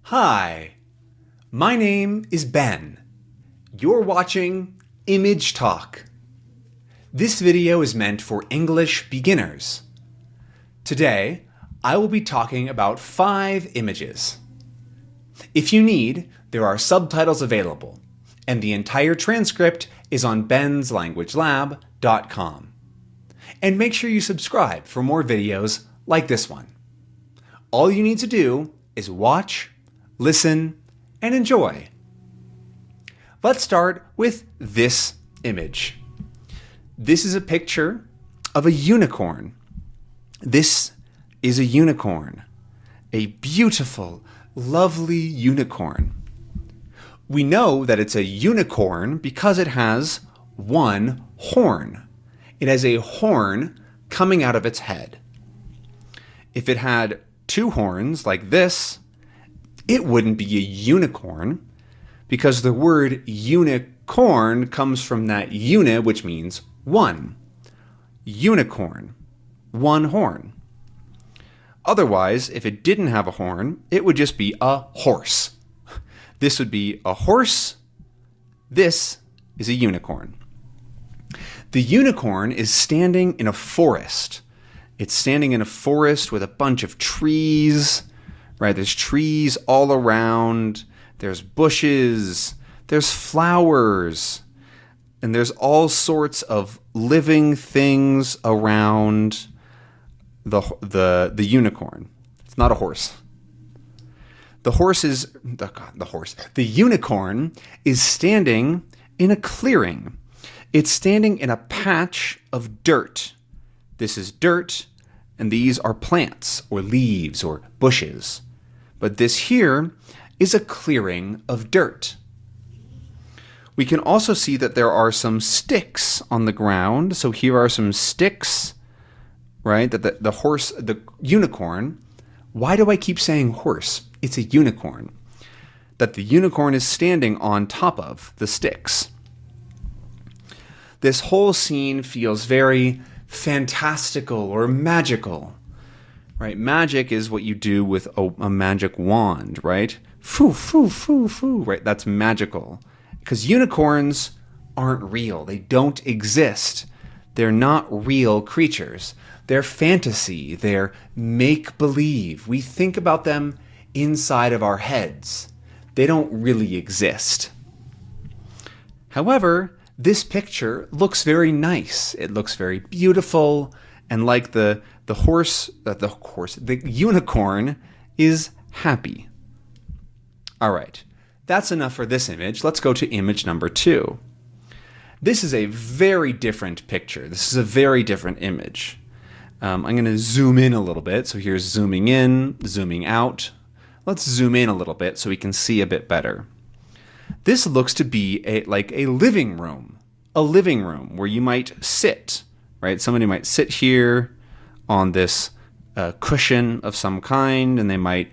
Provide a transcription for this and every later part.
Hi, my name is Ben. You're watching Image Talk. This video is meant for English beginners. Today, I will be talking about 5 images. If you need, there are subtitles available, and the entire transcript is on benslanguagelab.com. And make sure you subscribe for more videos like this one. All you need to do is watch, listen, and enjoy. Let's start with this image. This is a picture of a unicorn. This is a unicorn, a beautiful, lovely unicorn. We know that it's a unicorn because it has one horn. It has a horn coming out of its head. If it had 2 horns like this, it wouldn't be a unicorn because the word unicorn comes from that uni, which means one. Unicorn, one horn. Otherwise, if it didn't have a horn, it would just be a horse. This would be a horse. This is a unicorn. The unicorn is standing in a forest. It's standing in a forest with a bunch of trees, right? There's trees all around. There's bushes. There's flowers. And there's all sorts of living things around the unicorn. It's not a horse. The unicorn is standing in a clearing. It's standing in a patch of dirt. This is dirt, and these are plants or leaves or bushes. But this here is a clearing of dirt. We can also see that there are some sticks on the ground. So here are some sticks, right? That the unicorn. Why do I keep saying horse? It's a unicorn. That the unicorn is standing on top of the sticks. This whole scene feels very fantastical or magical, right? Magic is what you do with a magic wand, right? Foo, foo, foo, foo, right? That's magical. Because unicorns aren't real. They don't exist. They're not real creatures. They're fantasy. They're make-believe. We think about them inside of our heads. They don't really exist. However, this picture looks very nice. It looks very beautiful, and like the unicorn is happy. All right, that's enough for this image. Let's go to image number 2. This is a very different picture. This is a very different image. I'm going to zoom in a little bit. So here's zooming in, zooming out. Let's zoom in a little bit so we can see a bit better. This looks to be like a living room where you might sit, right? Somebody might sit here on this cushion of some kind, and they might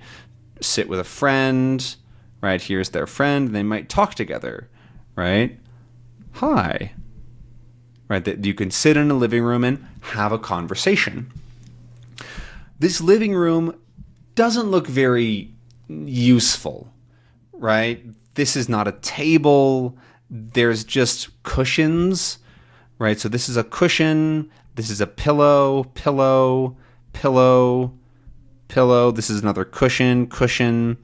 sit with a friend, right? Here's their friend, and they might talk together, right? Hi, right? That you can sit in a living room and have a conversation. This living room doesn't look very useful, right? This is not a table. There's just cushions, right? So this is a cushion. This is a pillow, pillow, pillow, pillow. This is another cushion, cushion.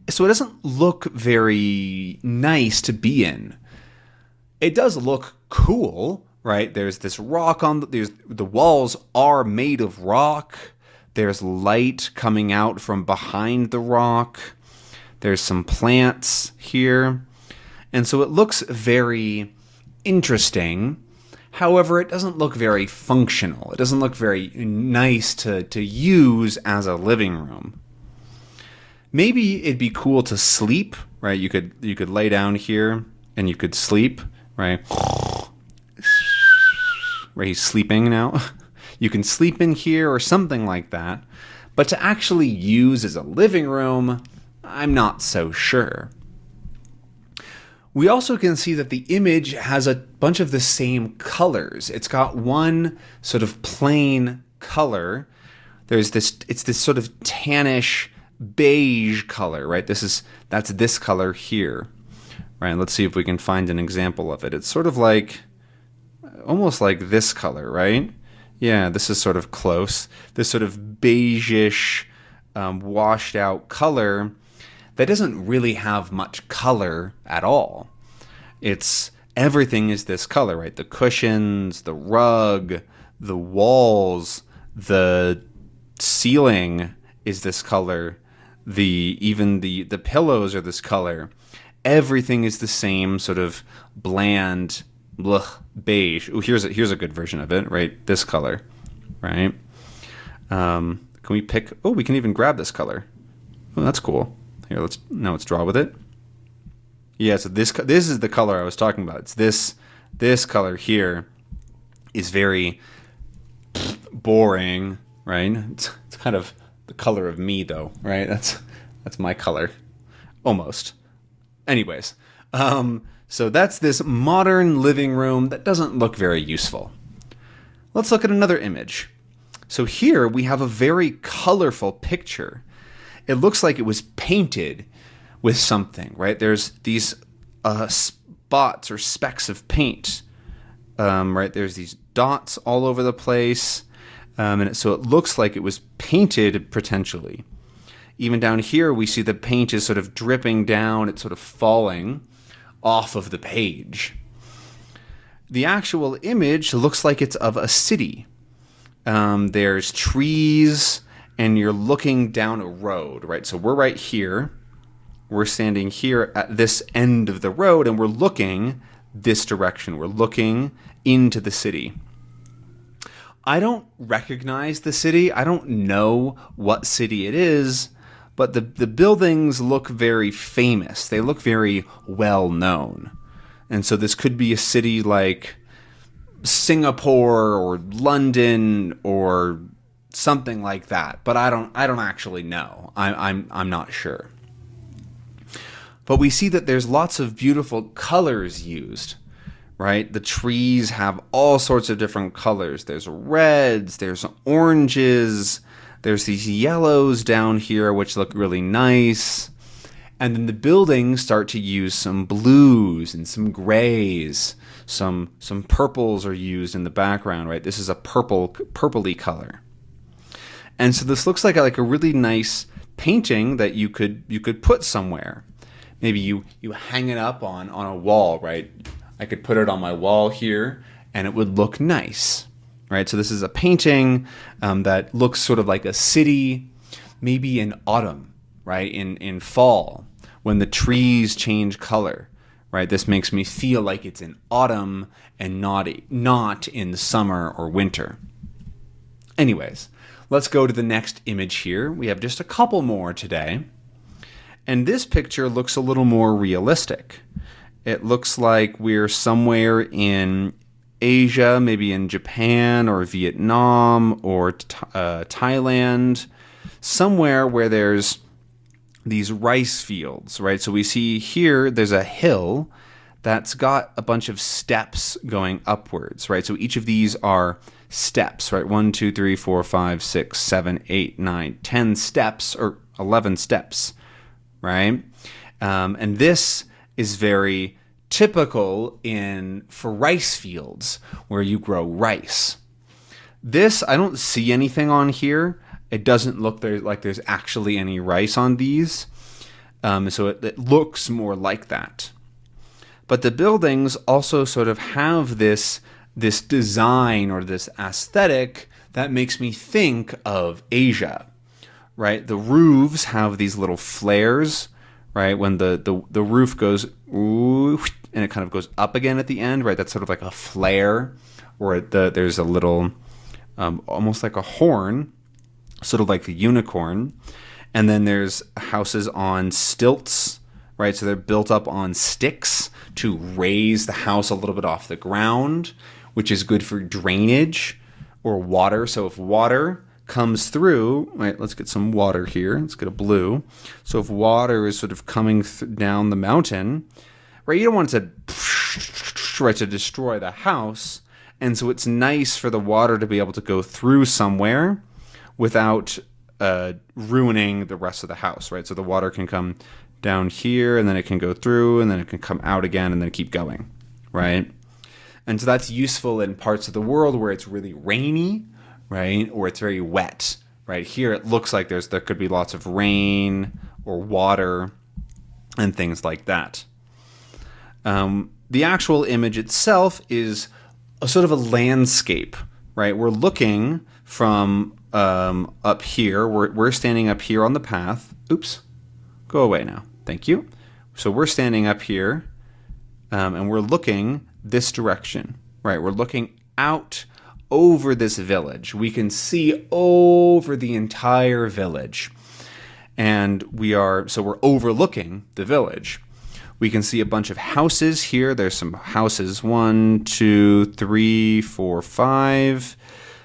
So it doesn't look very nice to be in. It does look cool, right? There's this rock the walls are made of rock. There's light coming out from behind the rock. There's some plants here. And so it looks very interesting. However, it doesn't look very functional. It doesn't look very nice to use as a living room. Maybe it'd be cool to sleep, right? You could lay down here and you could sleep, right? Right, he's sleeping now. You can sleep in here or something like that. But to actually use as a living room, I'm not so sure. We also can see that the image has a bunch of the same colors. It's got one sort of plain color. It's this sort of tannish beige color, right? That's this color here, right? Let's see if we can find an example of it. It's sort of like, almost like this color, right? Yeah, this is sort of close. This sort of beigeish, washed out color that doesn't really have much color at all. Everything is this color, right? The cushions, the rug, the walls, the ceiling is this color. Even the pillows are this color. Everything is the same sort of bland, beige. Ooh, here's a good version of it, right? This color, right? Can we pick? Oh, we can even grab this color. Oh, that's cool. Here, let's draw with it. Yeah, so this is the color I was talking about. It's this color here is very boring, right? It's kind of the color of me, though, right? That's my color, almost. Anyways, so that's this modern living room that doesn't look very useful. Let's look at another image. So here we have a very colorful picture. It looks like it was painted with something, right? There's these spots or specks of paint, right? There's these dots all over the place, so it looks like it was painted potentially. Even down here, we see the paint is sort of dripping down. It's sort of falling off of the page. The actual image looks like it's of a city. There's trees, and you're looking down a road, right? So we're right here. We're standing here at this end of the road, and we're looking this direction. We're looking into the city. I don't recognize the city. I don't know what city it is, but the buildings look very famous. They look very well known. And so this could be a city like Singapore or London or something like that. But I don't actually know. I'm not sure. But we see that there's lots of beautiful colors used, right? The trees have all sorts of different colors. There's reds, there's oranges, there's these yellows down here which look really nice. And then the buildings start to use some blues and some grays. Some purples are used in the background, right? This is a purpley color. And so this looks like a really nice painting that you could put somewhere. Maybe you hang it up on a wall, right? I could put it on my wall here, and it would look nice, right? So this is a painting that looks sort of like a city, maybe in autumn, right? In fall, when the trees change color, right? This makes me feel like it's in autumn and not in summer or winter. Anyways, let's go to the next image here. We have just a couple more today. And this picture looks a little more realistic. It looks like we're somewhere in Asia, maybe in Japan or Vietnam or Thailand, somewhere where there's these rice fields, right? So we see here there's a hill that's got a bunch of steps going upwards, right? So each of these are steps, right? 1, 2, 3, 4, 5, 6, 7, 8, 9, 10 steps, or 11 steps, right? And this is very typical for rice fields where you grow rice. This, I don't see anything on here. It doesn't look like there's actually any rice on these. So it looks more like that. But the buildings also sort of have this design or this aesthetic that makes me think of Asia, right? The roofs have these little flares, right? When the roof goes ooh, and it kind of goes up again at the end, right? That's sort of like a flare, or there's a little, almost like a horn, sort of like the unicorn. And then there's houses on stilts, right? So they're built up on sticks to raise the house a little bit off the ground, which is good for drainage or water. So if water comes through, right, let's get some water here. Let's get a blue. So if water is sort of coming down the mountain, right, you don't want it to destroy the house. And so it's nice for the water to be able to go through somewhere without ruining the rest of the house, right? So the water can come down here, and then it can go through, and then it can come out again, and then keep going, right? And so that's useful in parts of the world where it's really rainy, right? Or it's very wet, right? Here it looks like there could be lots of rain or water and things like that. The actual image itself is a sort of a landscape, right? We're looking from up here. We're standing up here on the path. Oops. Go away now. Thank you. So we're standing up here, and we're looking this direction, right? We're looking out over this village. We can see over the entire village. And we're overlooking the village. We can see a bunch of houses here. There's some houses, 1, 2, 3, 4, 5.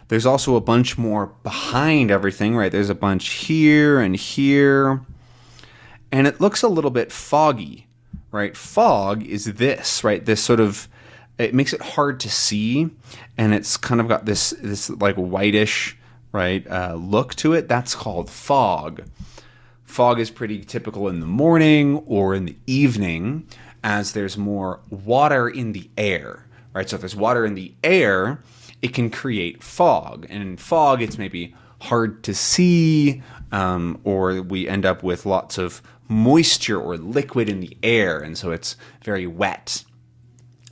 There's also a bunch more behind everything, right? There's a bunch here and here. And it looks a little bit foggy, right? Fog is this, right? This sort of, it makes it hard to see. And it's kind of got this like whitish, right, look to it. That's called fog. Fog is pretty typical in the morning or in the evening as there's more water in the air, right? So if there's water in the air, it can create fog. And in fog, it's maybe hard to see, or we end up with lots of moisture or liquid in the air, and so it's very wet.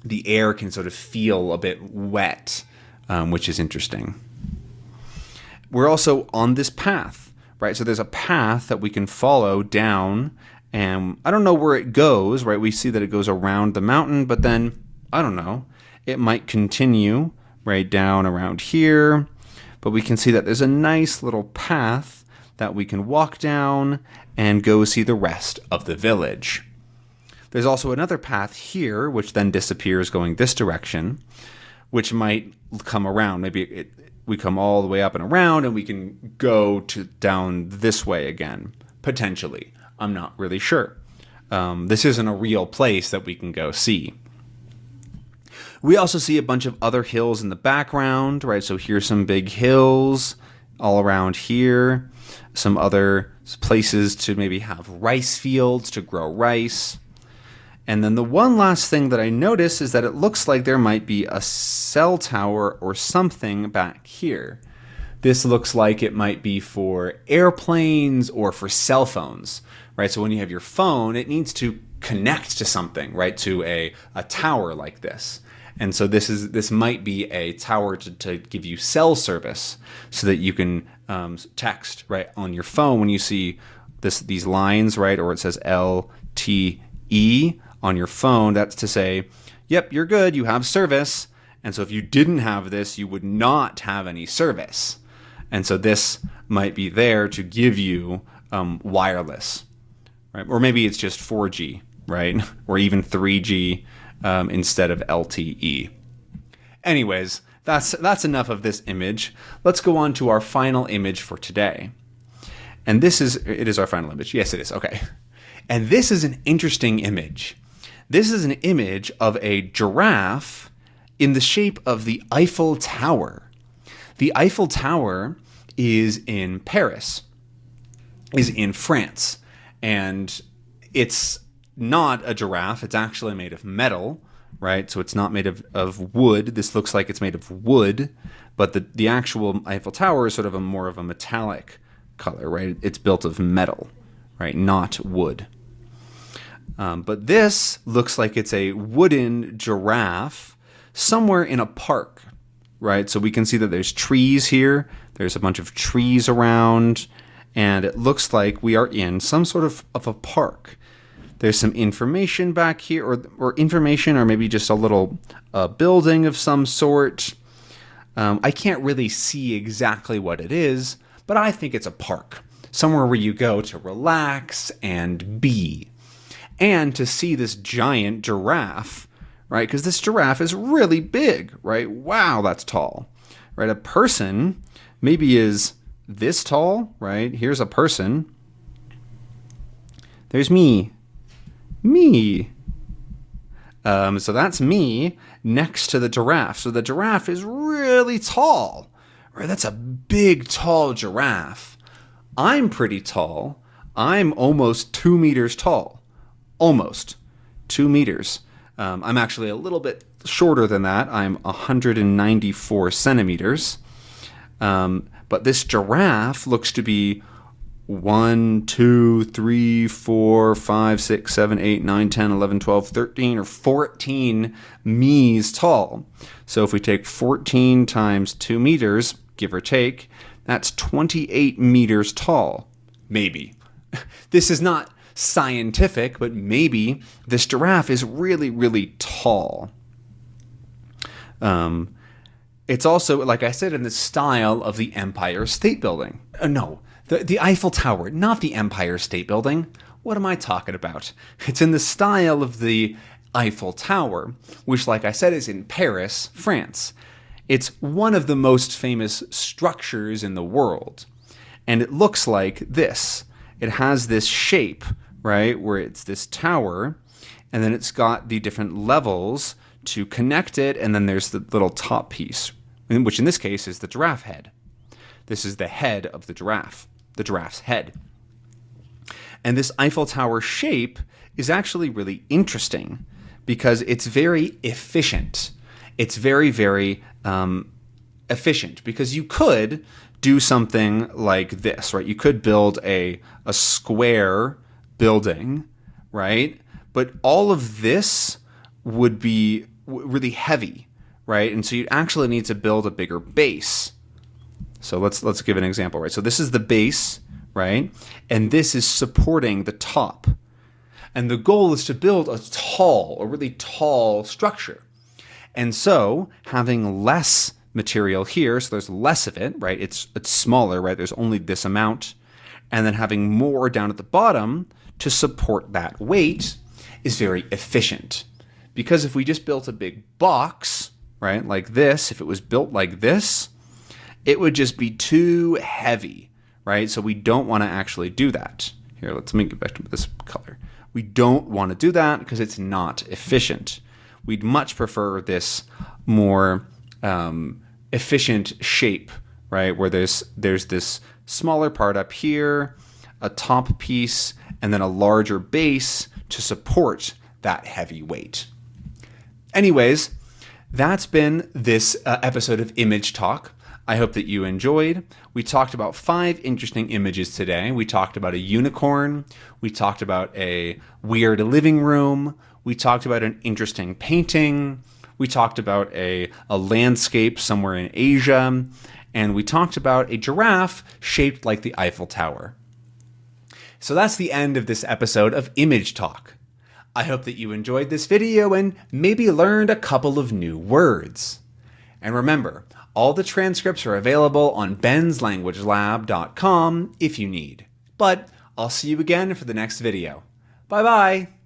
The air can sort of feel a bit wet, which is interesting. We're also on this path. Right, so there's a path that we can follow down, and I don't know where it goes, right? We see that it goes around the mountain, but then, I don't know, it might continue right down around here, but we can see that there's a nice little path that we can walk down and go see the rest of the village. There's also another path here, which then disappears going this direction, which might come around. Maybe we come all the way up and around, and we can go down this way again, potentially. I'm not really sure. This isn't a real place that we can go see. We also see a bunch of other hills in the background, right? So here's some big hills all around here. Some other places to maybe have rice fields to grow rice. And then the one last thing that I notice is that it looks like there might be a cell tower or something back here. This looks like it might be for airplanes or for cell phones, right? So when you have your phone, it needs to connect to something, right? To a tower like this. And so this might be a tower to give you cell service so that you can text, right, on your phone when you see these lines, right? Or it says LTE on your phone. That's to say, yep, you're good, you have service. And so if you didn't have this, you would not have any service. And so this might be there to give you wireless, right? Or maybe it's just 4G, right? Or even 3G instead of LTE. Anyways, that's enough of this image. Let's go on to our final image for today. And it is our final image. Yes, it is. Okay. And this is an interesting image. This is an image of a giraffe in the shape of the Eiffel Tower. The Eiffel Tower is in Paris, is in France, and it's not a giraffe. It's actually made of metal, right? So it's not made of wood. This looks like it's made of wood, but the actual Eiffel Tower is sort of more of a metallic color, right? It's built of metal, right? Not wood. But this looks like it's a wooden giraffe somewhere in a park, right? So we can see that there's trees here. There's a bunch of trees around, and it looks like we are in some sort of a park. There's some information back here, or information, or maybe just a little building of some sort. I can't really see exactly what it is, but I think it's a park, somewhere where you go to relax and be. And to see this giant giraffe, right? Because this giraffe is really big, right? Wow, that's tall, right? A person maybe is this tall, right? Here's a person. There's me. So that's me next to the giraffe. So the giraffe is really tall, right? That's a big, tall giraffe. I'm pretty tall. I'm almost 2 meters tall. Almost 2 meters. I'm actually a little bit shorter than that. I'm 194 centimeters. But this giraffe looks to be 1, 2, 3, 4, 5, 6, 7, 8, 9, 10, 11, 12, 13, or 14 meters tall. So if we take 14 times 2 meters, give or take, that's 28 meters tall. Maybe. This is not scientific, but maybe this giraffe is really, really tall. It's also, like I said, in the style of the Empire State Building. The Eiffel Tower, not the Empire State Building. What am I talking about? It's in the style of the Eiffel Tower, which, like I said, is in Paris, France. It's one of the most famous structures in the world. And it looks like this. It has this shape, right, where it's this tower, and then it's got the different levels to connect it, and then there's the little top piece, which in this case is the giraffe head. This is the head of the giraffe's head. And this Eiffel Tower shape is actually really interesting because it's very efficient. It's very, very efficient because you could do something like this, right? You could build a square building, right? But all of this would be really heavy, right? And so you actually need to build a bigger base. So let's give an example, right? So this is the base, right? And this is supporting the top. And the goal is to build a really tall structure. And so having less material here, so there's less of it, right? It's smaller, right? There's only this amount. And then having more down at the bottom to support that weight is very efficient. Because if we just built a big box, right, like this, if it was built like this, it would just be too heavy, right? So we don't want to actually do that. Here, let me get back to this color. We don't want to do that because it's not efficient. We'd much prefer this more efficient shape, right? Where there's this smaller part up here, a top piece, and then a larger base to support that heavy weight. Anyways, that's been this episode of Image Talk. I hope that you enjoyed. We talked about 5 interesting images today. We talked about a unicorn. We talked about a weird living room. We talked about an interesting painting. We talked about a landscape somewhere in Asia. And we talked about a giraffe shaped like the Eiffel Tower. So that's the end of this episode of Image Talk. I hope that you enjoyed this video and maybe learned a couple of new words. And remember, all the transcripts are available on benslanguagelab.com if you need. But I'll see you again for the next video. Bye-bye!